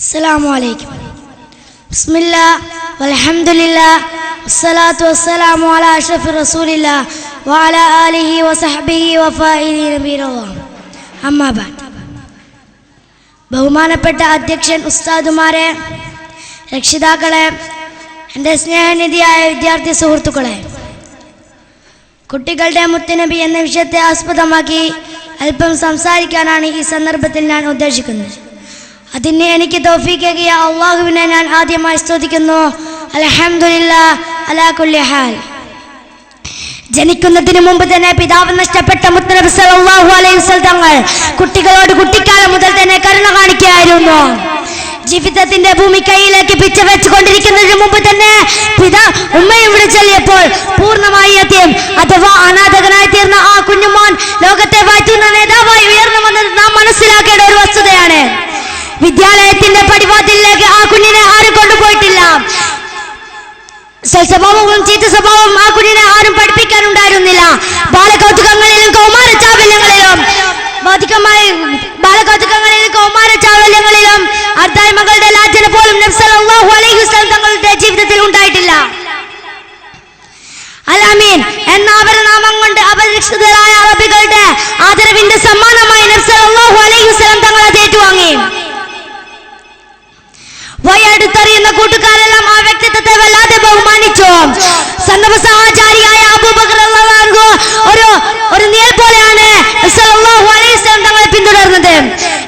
السلام عليكم. بسم الله والحمد لله والصلاة والسلام على أشرف رسول الله وعلى آله وصحبه وفائزين نبي الله. أما بعد. ബഹുമാനപ്പെട്ട അധ്യക്ഷൻ, ഉസ്താദുമാരെ, രക്ഷിതാക്കളെ, എൻ്റെ സ്നേഹനിധിയായ വിദ്യാർത്ഥി സുഹൃത്തുക്കളെ, കുട്ടികളുടെ മുത്തുനബി എന്ന വിഷയത്തെ ആസ്പദമാക്കി അല്പം സംസാരിക്കാനാണ് ഈ സന്ദർഭത്തിൽ ഞാൻ ഉദ്ദേശിക്കുന്നത്. അതിന് എനിക്ക് തൗഫീഖേകിയ അള്ളാഹുവിനെ ഞാൻ ആദ്യമായി സ്തുതിക്കുന്നു. അൽഹംദുലില്ലാഹ് അലാ കുല്ലി ഹാൽ. ജനിക്കുന്നതിന് മുമ്പ് തന്നെ പിതാവ് നഷ്ടപ്പെട്ട മുത്തുനബി സല്ലല്ലാഹു അലൈഹി വസല്ലം തങ്ങൾ കുട്ടികളോട് കുട്ടിക്കാലം മുതൽ തന്നെ കരുണ കാണിക്കുകയായിരുന്നു. ജീവിതത്തിന്റെ ഭൂമി കയ്യിലേക്ക് പിച്ച വെച്ചുകൊണ്ടിരിക്കുന്നതിന് മുമ്പ് തന്നെ ഉമ്മയും വിളിച്ചെല്ലിയപ്പോൾ പൂർണ്ണമായി യതീം അഥവാ അനാഥകനായി തീർന്ന ആ കുഞ്ഞുമോൻ ലോകത്തെ വാഴ്ത്തുന്ന നേതാവായി ഉയർന്നു വന്നത് നാം മനസ്സിലാക്കേണ്ട ഒരു വസ്തുതയാണ്. വിദ്യാലയത്തിന്റെ പടിവാതിലിലേക്ക് ആ കുഞ്ഞിനെ ആരും കൊണ്ടുപോയിട്ടില്ല. സ്വഭാവവും ചീത്ത സ്വഭാവവും ആ കുഞ്ഞിനെ ആരും പഠിപ്പിക്കാനുണ്ടായിരുന്നില്ല. ബാലകൗതുകങ്ങളിലും കൗമാരചാവല്യങ്ങളിലും അർദ്ധായ്മകളുടെ ലാഞ്ചന പോലും നബി സല്ലല്ലാഹു അലൈഹി വസല്ലം തങ്ങളുടെ ജീവിതത്തിൽ ഉണ്ടായിട്ടില്ല. അൽ-അമീൻ എന്ന അവരനാമം കൊണ്ട് അപരിഷ്കൃതരായ അറബികളുടെ ആദരവിന്റെ സമ്മാനമായി നബി സല്ലല്ലാഹു അലൈഹി വസല്ലം തങ്ങൾ അത് ഏറ്റുവാങ്ങി. വയടുത്തറിയുന്ന കൂട്ടുകാരെല്ലാം ആ വ്യക്തിത്വത്തെ വല്ലാതെ ബഹുമാനിച്ചു. സന്ദർഭ സഹചാരിയായ അബൂബക്കർ റളിയല്ലാഹു അൻഹു ഒരു നിഴൽ പോലെയാണ് സല്ലല്ലാഹു അലൈഹി വസല്ലം തങ്ങളെ പിന്തുടർന്നത്.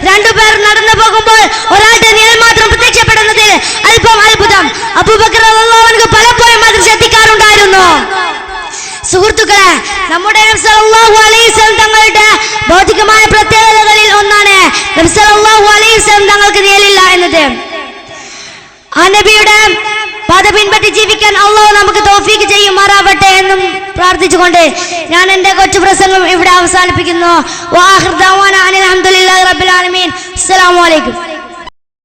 രണ്ടുപേർ നടന്നു പോകുമ്പോൾ ഒരാളുടെ നിഴൽ മാത്രം പ്രത്യക്ഷപ്പെടുന്നതിൽ അല്പം അത്ഭുതം അബൂബക്കർ റളിയല്ലാഹു അൻഹു പലപ്പോഴും അത് ശ്രദ്ധിക്കാറുണ്ടായിരുന്നു. സുഹൃത്തുക്കളെ, നമ്മുടെ നബി സല്ലല്ലാഹു അലൈഹി വസല്ലം തങ്ങളുടെ ഭൗതികമായ പ്രത്യേകതകളിൽ ഒന്നാണ് നബി സല്ലല്ലാഹു അലൈഹി വസല്ലം തങ്ങൾക്ക് നിഴലില്ല എന്നത്. ആ നബിയുടെ പാത പിൻപറ്റി ജീവിക്കാൻ അല്ലാഹു നമുക്ക് തൗഫീഖ് ചെയ്യുമാറാവട്ടെ എന്നും പ്രാർത്ഥിച്ചുകൊണ്ട് ഞാൻ എൻ്റെ കൊച്ചു പ്രസംഗം ഇവിടെ അവസാനിപ്പിക്കുന്നു. വആഖിറു ദഅവാനാ അനിൽ ഹംദുലില്ലാഹി റബ്ബിൽ ആലമീൻ. അസ്സലാമു അലൈക്കും.